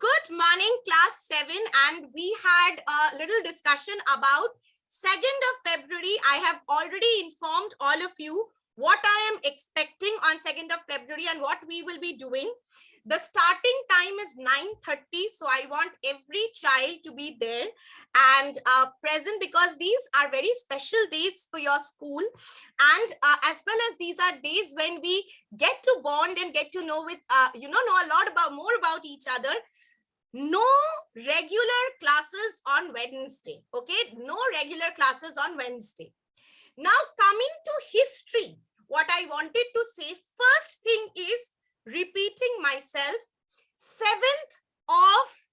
Good morning, class 7, and we had a little discussion about 2nd of February. I have already informed all of you what I am expecting on 2nd of February and what we will be doing. The starting time is 9:30, so I want every child to be there and present, because these are very special days for your school, and as well as these are days when we get to bond and get to know with know a lot more about each other. No regular classes on Wednesday. Okay, no regular classes on Wednesday. Now coming to history, what I wanted to say first thing is repeating myself. 7th of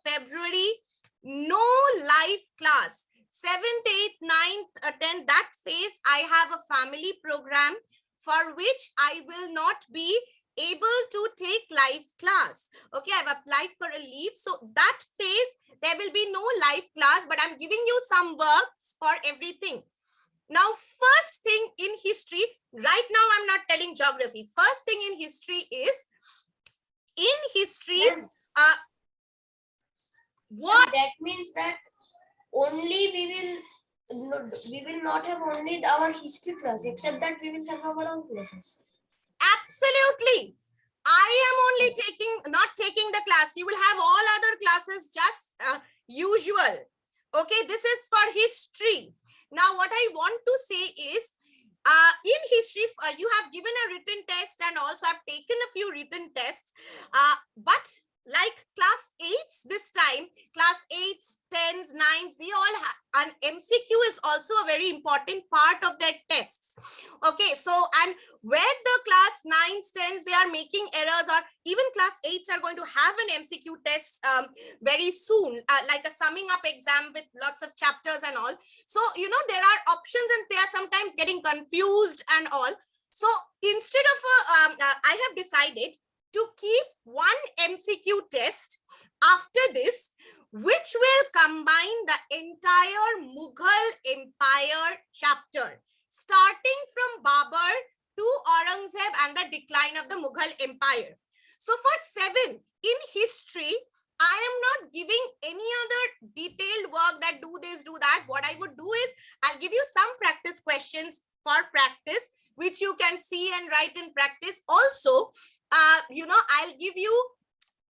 February, no live class. 7th, 8th, 9th, 10th, that phase I have a family program for which I will not be able to take live class. Okay, I've applied for a leave. So that phase, there will be no live class, but I'm giving you some works for everything. Now, first thing in history, right now I'm not telling geography. First thing in history is, in history, what? That means that only we will not have only our history class, except that we will have our own classes. Absolutely. I am only not taking the class. You will have all other classes just usual. Okay, this is for history. Now, what I want to say is, in history, you have given a written test, and also I've taken a few written tests. But like class 8s this time, class 8s, 10s, 9s, they all have an MCQ is also a very important part of their tests. Okay, so, and where the class 9s, 10s, they are making errors, or even class 8s are going to have an MCQ test very soon, like a summing up exam with lots of chapters and all. So, there are options and they are sometimes getting confused and all. So instead of, I have decided to keep one MCQ test after this, which will combine the entire Mughal Empire chapter, starting from Babur to Aurangzeb and the decline of the Mughal Empire. So for 7th, in history, I am not giving any other detailed work that do this, do that. What I would do is, I'll give you some practice questions for practice, which you can see and write in practice. Also, I'll give you,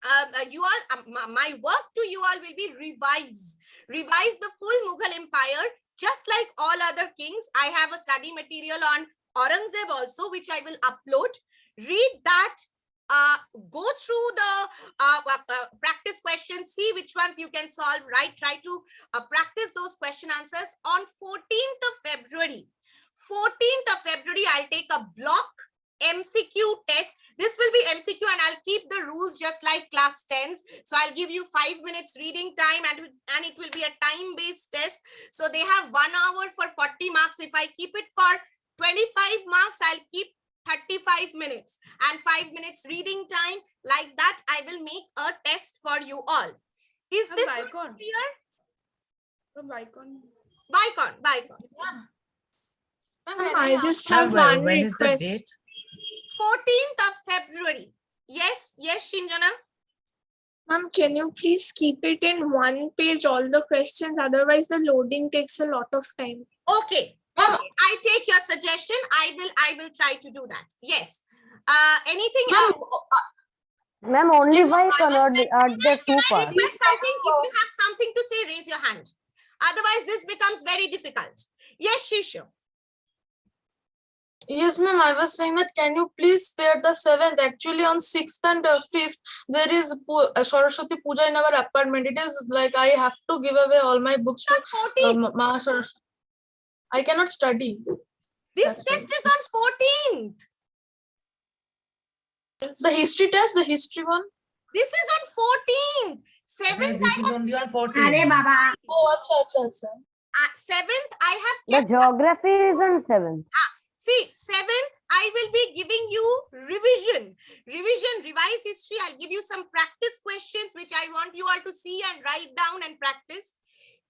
my work to you all will be revise the full Mughal Empire, just like all other kings. I have a study material on Aurangzeb also, which I will upload. Read that. Go through the practice questions, see which ones you can solve, right? Try to practice those question answers. On 14th of February, I'll take a block MCQ test. This will be MCQ, and I'll keep the rules just like class 10s. So I'll give you 5 minutes reading time, and it will be a time-based test. So they have 1 hour for 40 marks. If I keep it for 25 marks, I'll keep 35 minutes and 5 minutes reading time. Like that, I will make a test for you all. Is this clear? Bicon. Yeah. I just have one request. 14th of February. Yes, Shinjana. Ma'am, can you please keep it in one page, all the questions? Otherwise, the loading takes a lot of time. Okay. I take your suggestion. I will try to do that. Yes. Anything else? Ma'am, only Bicon or the two parts? If you have something to say, raise your hand. Otherwise, this becomes very difficult. Yes, Shishu. Yes, ma'am. I was saying that, can you please spare the 7th? Actually, on 6th and 5th, there is Saraswati Puja in our apartment. It is like I have to give away all my books to Ma Saraswati. I cannot study. This test is on 14th. The history test, the history one. This is on 14th. 7th, this is only on 14th. Oh, acha. 7th, I have The geography is on 7th. See, 7th, I will be giving you revise history. I'll give you some practice questions, which I want you all to see and write down and practice.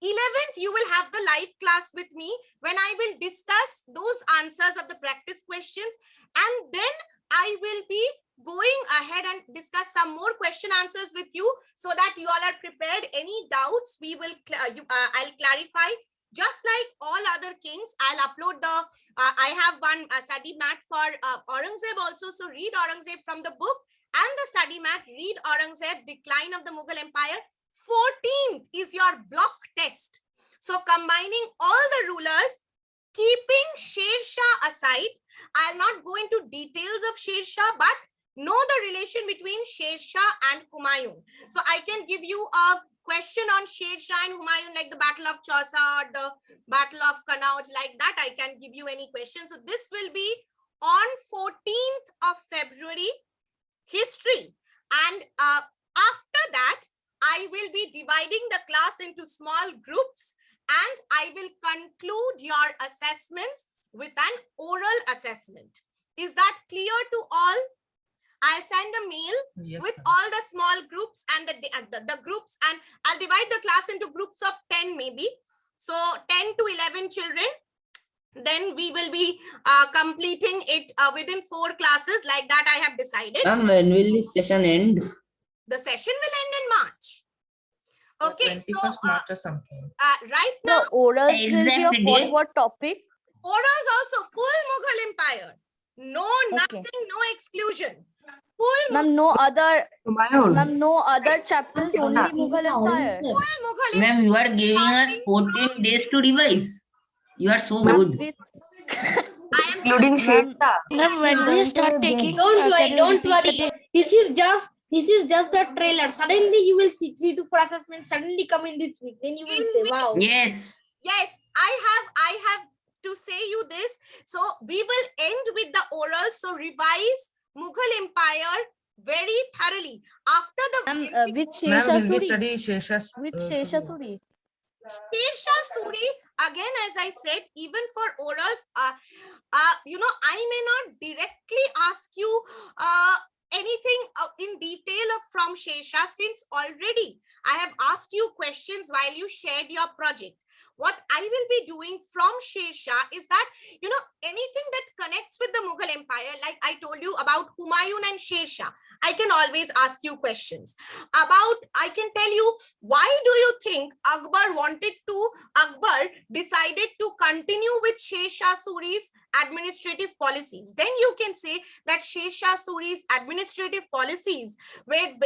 11th, you will have the live class with me when I will discuss those answers of the practice questions. And then I will be going ahead ahead and discuss some more question answers with you so that you all are prepared. Any doubts, we will, I'll clarify. Just like all other kings, I'll upload the, I have one study mat for Aurangzeb also. So read Aurangzeb from the book and the study mat, read Aurangzeb, Decline of the Mughal Empire. 14th is your block test. So combining all the rulers, keeping Sher Shah aside, I'll not go into details of Sher Shah, but know the relation between Sher Shah and Humayun. So I can give you a question on Sher Shah and Humayun, like the Battle of Chausa or the Battle of Kannauj, like that. I can give you any question. So this will be on 14th of February, history. And after that, I will be dividing the class into small groups and I will conclude your assessments with an oral assessment. Is that clear to all? I'll send a mail with all the small groups and the groups, and I'll divide the class into groups of 10 maybe. So 10 to 11 children. Then we will be completing it within 4 classes, like that I have decided. When will this session end? The session will end in March. Okay, so 21st March or something. right now, The orals will be Exact of date? what topic? orals also full Mughal Empire. No, nothing, no exclusion. Full Ma'am, no other. Humayun. Ma'am, no other chapters. Only Mughal Empire. Mughal Empire. Ma'am, you are giving us 14 days to revise. You are so Ma'am, good. with I am Including Sher ma'am, Shah. Ma'am, when do you start taking? Don't can worry, you don't repeat the worry. date? This is just the trailer. Suddenly you will see 3 to 4 assessments suddenly come in this week. Then you will say, wow. Yes. Yes, I have to say you this. So we will end with the oral. So revise Mughal Empire very thoroughly. After the ma'am, which Ma'am, Shesha will we Suri? study Sher Shah? Which Shesha Suri? Sher Shah Suri, again, as I said, even for orals, you know, I may not directly ask you anything in detail from Sher Shah, since already I have asked you questions while you shared your project. What I will be doing from Sher Shah is that, you know, anything that connects with the Mughal Empire, like I told you about Humayun and Sher Shah, I can always ask you questions about. I can tell you, why do you think Akbar decided to continue with Sher Shah Suri's administrative policies? Then you can say that Sher Shah Suri's administrative policies were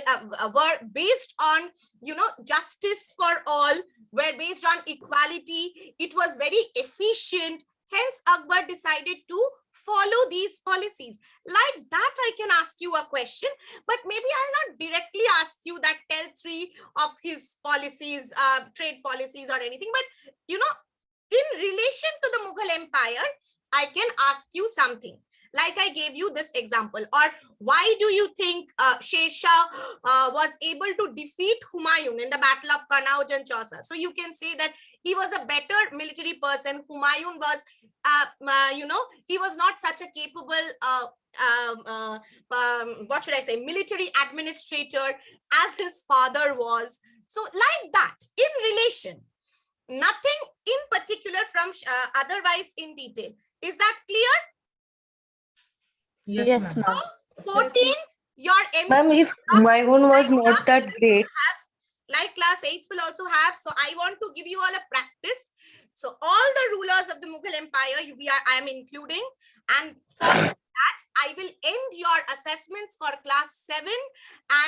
based on, you know, justice for all, were based on equality. It was very efficient. Hence, Akbar decided to follow these policies. Like that, I can ask you a question, but maybe I'll not directly ask you that tell 3 of his policies, trade policies or anything. But, you know, in relation to the Mughal Empire, I can ask you something. Like I gave you this example, or why do you think Sher Shah was able to defeat Humayun in the Battle of Kannauj and Chausa? So you can say that he was a better military person. Humayun was, you know, he was not such a capable, what should I say, military administrator as his father was. So like that, in relation, nothing in particular from otherwise in detail. Is that clear? Yes, ma'am. 14th, your MC, Ma'am, if Humayun was not that great, like class 8s will also have. So I want to give you all a practice. So all the rulers of the Mughal Empire, I am including, and for that, I will end your assessments for class 7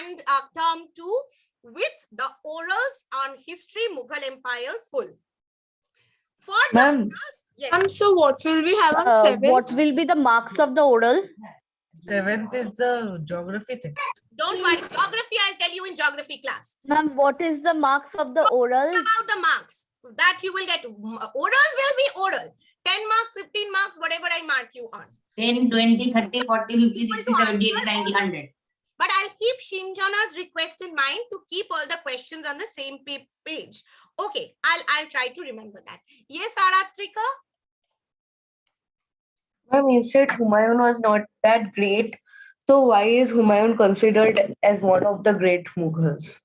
and term 2 with the orals on history Mughal Empire full. For the Ma'am. orals, yes. So what will we have on 7th? What will be the marks of the oral? 7th is the geography text. Don't worry, geography I'll tell you in geography class. Ma'am, what is the marks of the oral? About the marks that you will get. Oral will be oral. 10 marks, 15 marks, whatever I mark you on. 10, 20, 30, 40, 50, Equal 60, to 70, 80, answer 90, all. 100. But I'll keep Shinjana's request in mind to keep all the questions on the same page. Okay, I'll try to remember that. Yes, Aratrika? Ma'am, you said Humayun was not that great. So why is Humayun considered as one of the great Mughals?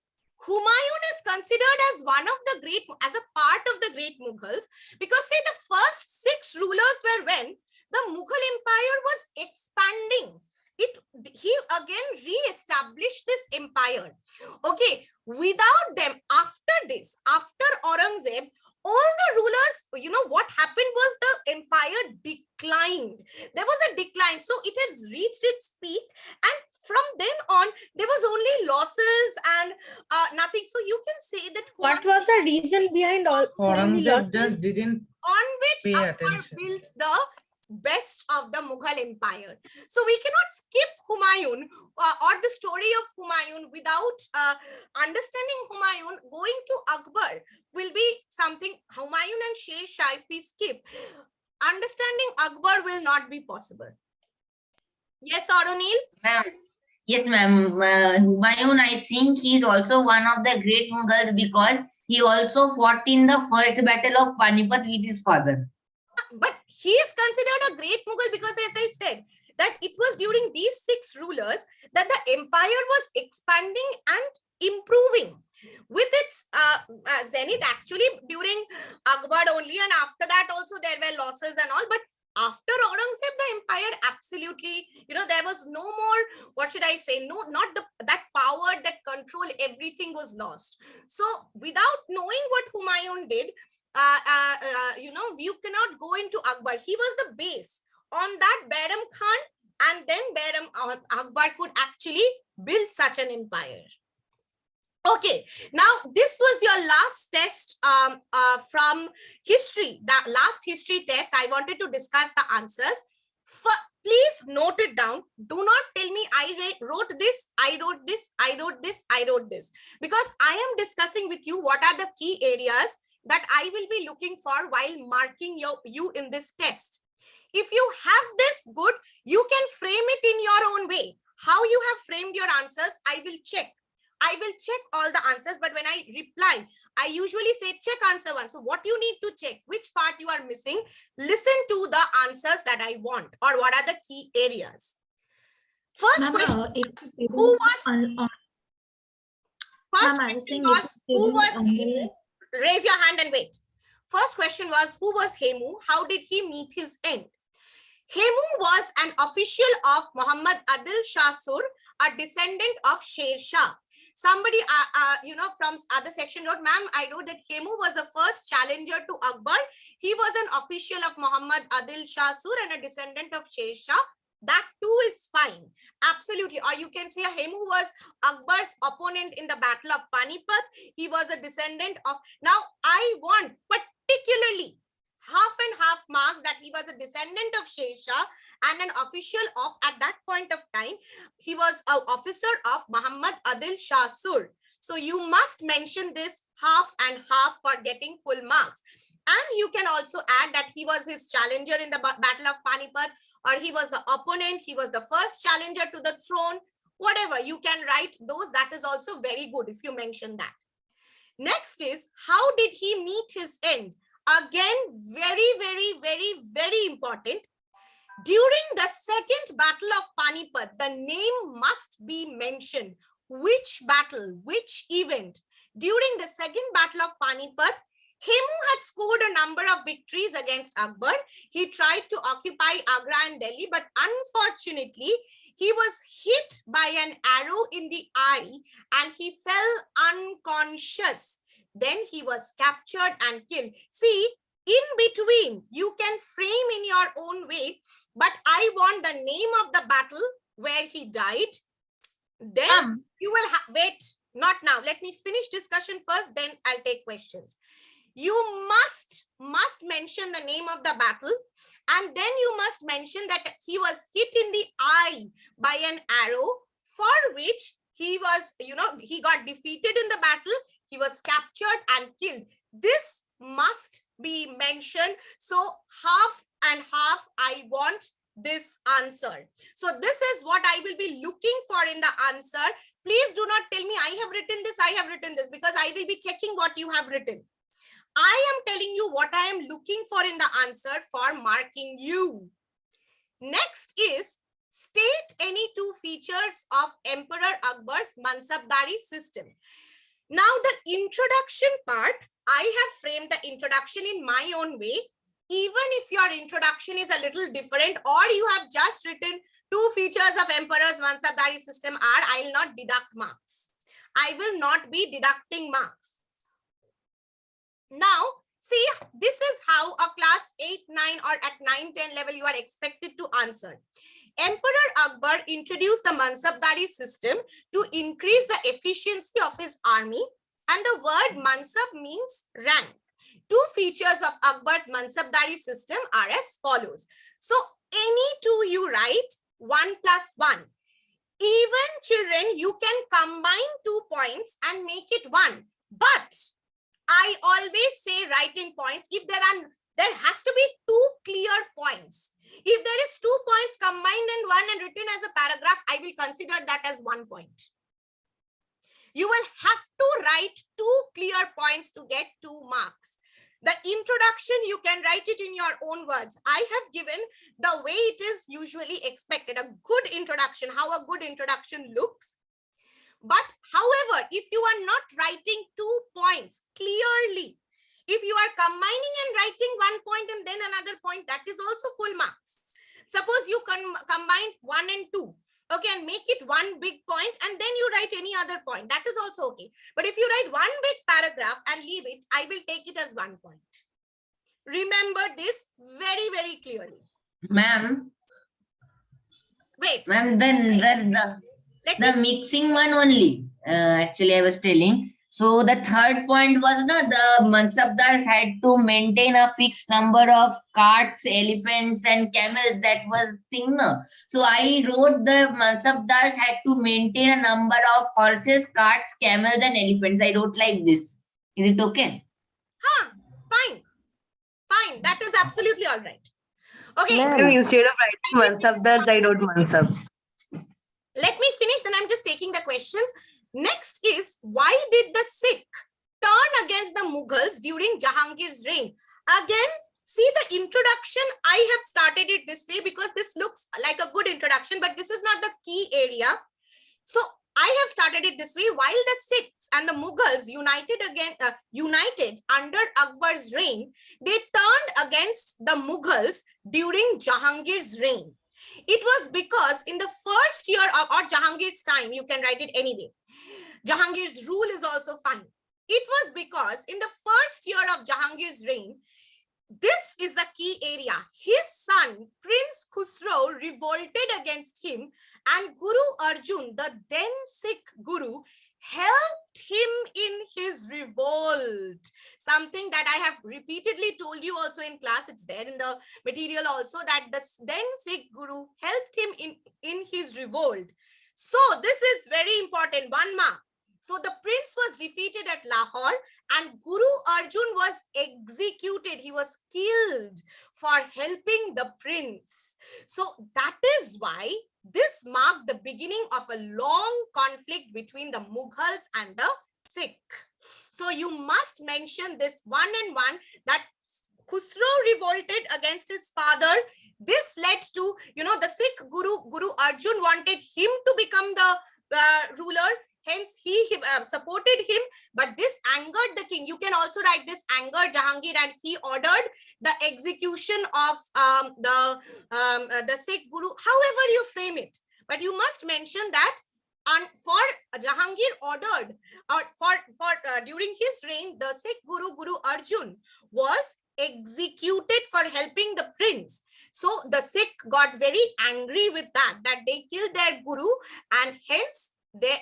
Humayun is considered as one of the great, as a part of the great Mughals, because say the first 6 rulers were when the Mughal Empire was expanding. again re-establish this empire. Okay, without them, after this, after Aurangzeb, all the rulers, you know, what happened was the empire declined. There was a decline. So it has reached its peak. And from then on, there was only losses and nothing. So you can say that What was the reason behind all so many Aurangzeb losses? just didn't on which pay Akbar attention. built the best of the Mughal empire. So we cannot skip Humayun or the story of Humayun without understanding Humayun. Going to Akbar will be something. Humayun and Sher Shah, if we skip, understanding Akbar will not be possible. Yes, Aronil? Ma'am. Yes, ma'am. Humayun, I think he's also one of the great Mughals because he also fought in the first battle of Panipat with his father. But he is considered a great Mughal because, as I said, that it was during these 6 rulers that the empire was expanding and improving. With its zenith, actually during Akbar only, and after that also there were losses and all. But after Aurangzeb, the empire absolutely, you know, there was no more, what should I say, no, not that power, that control, everything was lost. So without knowing what Humayun did, you know, you cannot go into Akbar. He was the base. On that, Bairam Khan and then Bairam Akbar could actually build such an empire. Okay, now this was your last test from history. The last history test, I wanted to discuss the answers. Please note it down. Do not tell me I wrote this, I wrote this, I wrote this, I wrote this. Because I am discussing with you what are the key areas that I will be looking for while marking you in this test. If you have this, good, you can frame it in your own way. How you have framed your answers, I will check. I will check all the answers, but when I reply, I usually say check answer 1. So what you need to check, which part you are missing, listen to the answers that I want, or what are the key areas. First question, who was Hemu? Raise your hand and wait. First question was, who was Hemu? How did he meet his end? Hemu was an official of Muhammad Adil Shah Sur, a descendant of Sher Shah. Somebody, you know, from other section wrote, ma'am, I wrote that Hemu was the first challenger to Akbar. He was an official of Muhammad Adil Shah Sur and a descendant of Sher Shah. That too is fine. Absolutely. Or you can say Hemu was Akbar's opponent in the Battle of Panipat. He was a descendant of... Now, I want particularly half and half marks that he was a descendant of Sher Shah and an official of, at that point of time, he was an officer of Muhammad Adil Shah Sur. So you must mention this half and half for getting full marks. And you can also add that he was his challenger in the Battle of Panipat, or he was the opponent, he was the first challenger to the throne, whatever. You can write those. That is also very good if you mention that. Next is, how did he meet his end? Again, very important. During the second Battle of Panipat, the name must be mentioned. Which battle, which event? During the second Battle of Panipat, Hemu had scored a number of victories against Akbar. He tried to occupy Agra and Delhi, but unfortunately, he was hit by an arrow in the eye and he fell unconscious. Then he was captured and killed. See, in between, you can frame in your own way, but I want the name of the battle where he died. Then you will wait, not now. Let me finish discussion first, then I'll take questions. You must mention the name of the battle, and then you must mention that he was hit in the eye by an arrow, for which he was, you know, he got defeated in the battle. He was captured and killed. This must be mentioned. So half and half, I want this answer. So this is what I will be looking for in the answer. Please do not tell me I have written this, because I will be checking what you have written. I am telling you what I am looking for in the answer for marking you. Next is, state any 2 features of Emperor Akbar's Mansabdari system. Now the introduction part, I have framed the introduction in my own way. even if your introduction is a little different, or you have just written 2 features of Emperor's Mansabdari system are, I will not deduct marks. I will not be deducting marks. Now, see, this is how a class 8, 9 or at 9, 10 level you are expected to answer. Emperor Akbar introduced the Mansabdari system to increase the efficiency of his army, and the word Mansab means rank. 2 features of Akbar's Mansabdari system are as follows. So, any 2 you write, 1 plus 1. Even children, you can combine 2 points and make it 1. But I always say write in points if there has to be 2 clear points. If there is 2 points combined in 1 and written as a paragraph, I will consider that as 1 point. You will have to write 2 clear points to get 2 marks. The introduction, you can write it in your own words. I have given the way it is usually expected, a good introduction, how a good introduction looks. But however, if you are not writing 2 points clearly, if you are combining and writing 1 point and then another point, that is also full marks. Suppose you combine 1 and 2, okay, and make it 1 big point and then you write any other point, that is also okay. But if you write 1 big paragraph and leave it, I will take it as 1 point. Remember this very, very clearly. Ma'am, Wait. ma'am, the mixing one only. Actually, I was telling. So the third point was the Mansabdars had to maintain a fixed number of carts, elephants, and camels. That was thing. No? So I wrote the Mansabdars had to maintain a number of horses, carts, camels, and elephants. I wrote like this. Is it okay? Fine. Fine. That is absolutely all right. Okay. Ma'am, instead of writing Mansabdars, I wrote Mansabs. Let me finish, then I'm just taking the questions. Next is, why did the Sikh turn against the Mughals during Jahangir's reign? Again, see the introduction. I have started it this way because this looks like a good introduction, but this is not the key area. So I have started it this way. While the Sikhs and the Mughals united under Akbar's reign, they turned against the Mughals during Jahangir's reign. It was because in the first year of or Jahangir's time, you can write it anyway. Jahangir's rule is also fine. It was because in the first year of Jahangir's reign, this is the key area. His son, Prince Khusro, revolted against him, and Guru Arjun, the then Sikh Guru, helped him in his revolt. Something that I have repeatedly told you also in class. It's there in the material also, that the then Sikh Guru helped him in his revolt. So this is very important. 1 mark. So the prince was defeated at Lahore and Guru Arjun was executed. He was killed for helping the prince. So that is why this marked the beginning of a long conflict between the Mughals and the Sikh. So you must mention this 1 and 1, that Khusro revolted against his father. This led to, the Sikh Guru Arjun wanted him to become the ruler. Hence, he supported him, but this angered the king. You can also write this angered Jahangir, and he ordered the execution of the Sikh Guru. However you frame it, but you must mention that for Jahangir ordered, or during his reign, the Sikh Guru Arjun was executed for helping the prince. So the Sikh got very angry with that they killed their guru, and hence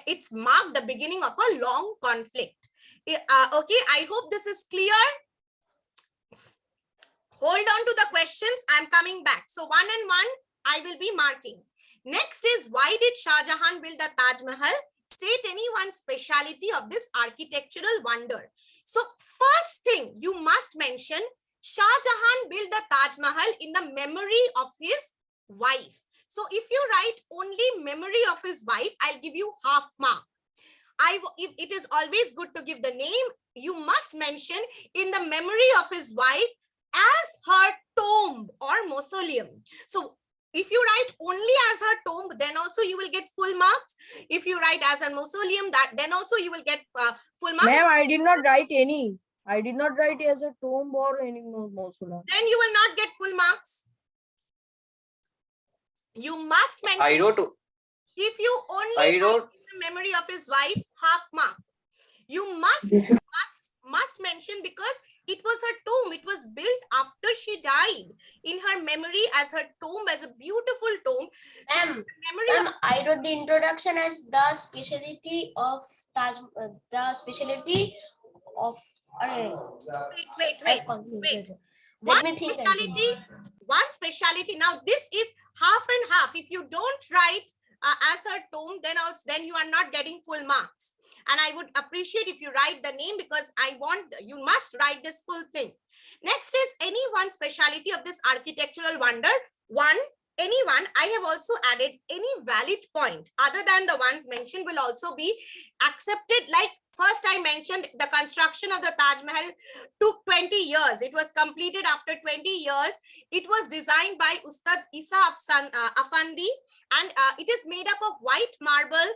it's marked the beginning of a long conflict. Okay, I hope this is clear. Hold on to the questions. I'm coming back. So 1 and 1, I will be marking. Next is, why did Shah Jahan build the Taj Mahal? State any one speciality of this architectural wonder. So first thing you must mention, Shah Jahan built the Taj Mahal in the memory of his wife. So if you write only memory of his wife, I'll give you half mark. If it is always good to give the name, you must mention in the memory of his wife as her tomb or mausoleum. So if you write only as her tomb, then also you will get full marks. If you write as a mausoleum, then also you will get full marks. Ma'am, I did not write any. I did not write as a tomb or any mausoleum. Then you will not get full marks. You must mention. I wrote. If you only I write wrote. the memory of his wife, half mark. You must mention because it was her tomb. It was built after she died in her memory as her tomb, as a beautiful tomb. Ma'am, I wrote the introduction as the specialty of Taj, the specialty of. Wait. Let me think. One speciality. Now this is half and half. If you don't write as her tomb, then you are not getting full marks. And I would appreciate if you write the name, because you must write this full thing. Next is any one speciality of this architectural wonder. Anyone. I have also added any valid point other than the ones mentioned will also be accepted. Like first I mentioned the construction of the Taj Mahal took 20 years. It was completed after 20 years. It was designed by Ustad Isa Afandi, and it is made up of white marble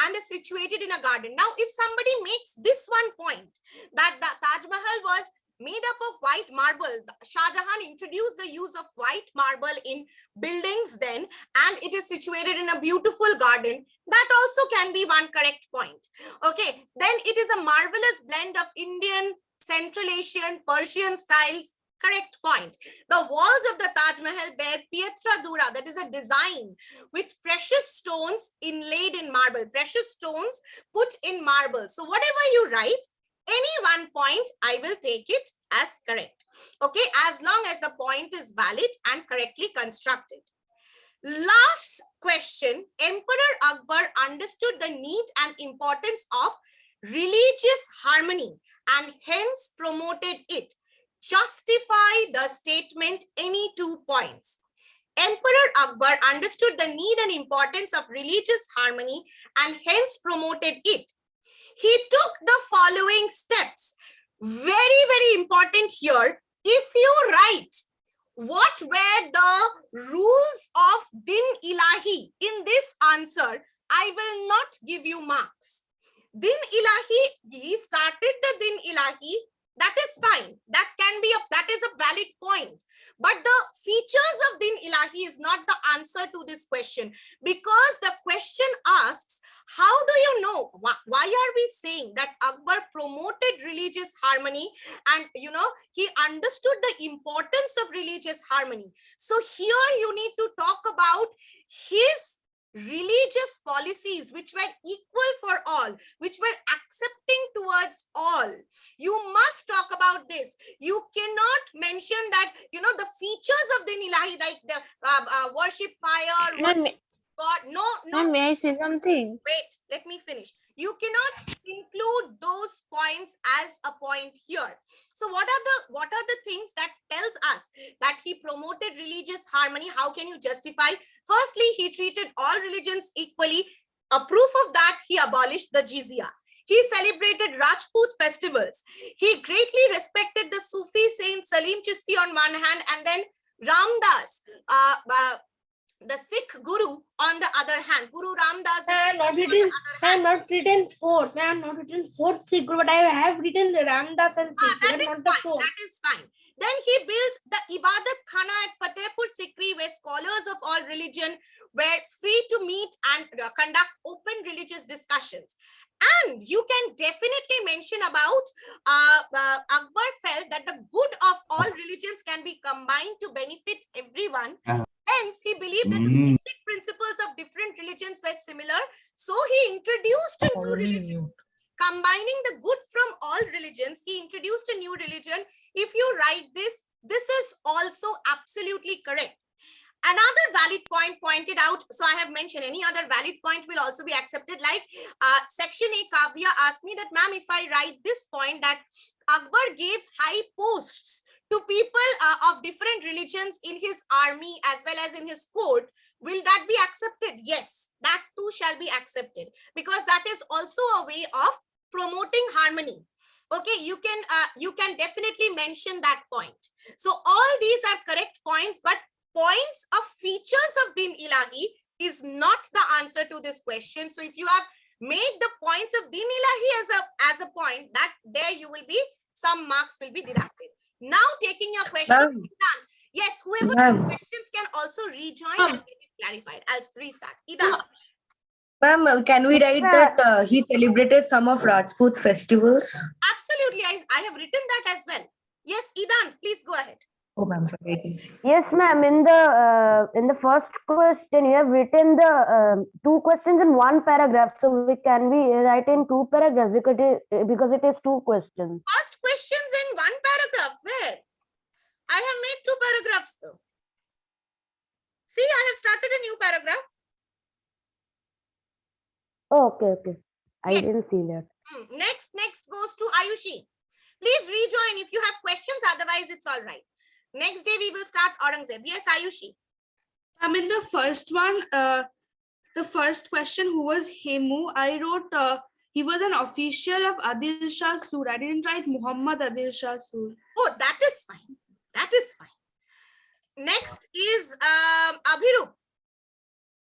and is situated in a garden. Now, if somebody makes this one point that the Taj Mahal was made up of white marble, Shah Jahan introduced the use of white marble in buildings then, and it is situated in a beautiful garden, that also can be one correct point. Okay, then it is a marvelous blend of Indian, Central Asian, Persian styles. Correct point. The walls of the Taj Mahal bear pietra dura, that is a design with precious stones inlaid in marble, precious stones put in marble. So whatever you write, any one point, I will take it as correct. Okay, as long as the point is valid and correctly constructed. Last question. Emperor Akbar understood the need and importance of religious harmony and hence promoted it. Justify the statement, any 2 points. Emperor Akbar understood the need and importance of religious harmony and hence promoted it. He took the following steps. Very, very important here. If you write what were the rules of Din Ilahi in this answer, I will not give you marks. Din Ilahi, he started the Din Ilahi. That is fine. That is a valid point. But the features of Din Ilahi is not the answer to this question, because the question asks, how do you know? Why are we saying that Akbar promoted religious harmony and, he understood the importance of religious harmony? So here you need to talk about his religious policies, which were equal for all, which were accepting towards all. You must talk about this. You cannot mention that, the features of the Ilahi, like the worship fire, God. No. May I say something? Wait, let me finish. You cannot include those points as a point here. So what are the things that tells us that he promoted religious harmony? How can you justify? Firstly, he treated all religions equally. A proof of that, he abolished the jizya. He celebrated Rajput festivals. He greatly respected the Sufi saint Salim Chishti on one hand, and then Ramdas, the Sikh Guru on the other hand. Guru Ramdas. I have not written fourth. I have not written fourth Sikh Guru, but I have written Ramdas and Sikh. That is fine. Then he built the Ibadat Khana at Fatehpur Sikri, where scholars of all religion were free to meet and conduct open religious discussions. And you can definitely mention about Akbar felt that the good of all religions can be combined to benefit everyone. Hence, he believed that the basic principles of different religions were similar. So he introduced a new religion. Combining the good from all religions, he introduced a new religion. If you write this is also absolutely correct. Another valid point pointed out, so I have mentioned any other valid point will also be accepted. Like section A, Kavya asked me that, ma'am, if I write this point that Akbar gave high posts to people of different religions in his army as well as in his court, will that be accepted? Yes, that too shall be accepted, because that is also a way of promoting harmony. Okay, you can definitely mention that point. So all these are correct points, but points of features of Din Ilahi is not the answer to this question. So if you have made the points of Din Ilahi as a point, that there you will be some marks will be deducted. Now taking your question, Ma'am. Idant. Yes, whoever has Ma'am. questions can also rejoin Ma'am. and get it clarified. I'll restart. Idant. Ma'am, can we write that he celebrated some of Rajput festivals? Absolutely, I have written that as well. Yes, Idant, please go ahead. Oh, ma'am, sorry. I can see. Yes, ma'am. In the first question, you have written the two questions in one paragraph. So we can we write in two paragraphs because it is two questions. First questions in one paragraph. Where? I have made two paragraphs though. See, I have started a new paragraph. Oh, okay. I Yes. didn't see that. Next goes to Ayushi. Please rejoin if you have questions. Otherwise, it's all right. Next day we will start Aurangzeb. Yes, Ayushi. I mean, the first one, the first question, who was Hemu? I wrote, he was an official of Adil Shah Sur. I didn't write Muhammad Adil Shah Sur. Oh, that is fine. That is fine. Next is Abhirup.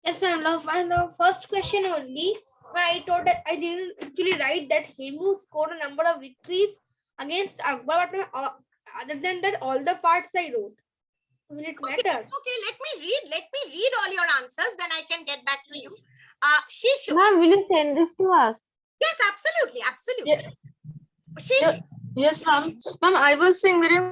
Yes, ma'am. Now, and the first question only, I told that I didn't actually write that Hemu scored a number of victories against Akbar, but other than that, all the parts I wrote. Will it matter? Okay, let me read all your answers, then I can get back to you. Shishu. Ma'am, will you send this to us? Yes, absolutely. Yeah. Shishu. Yes, ma'am. Ma'am, I was saying we didn't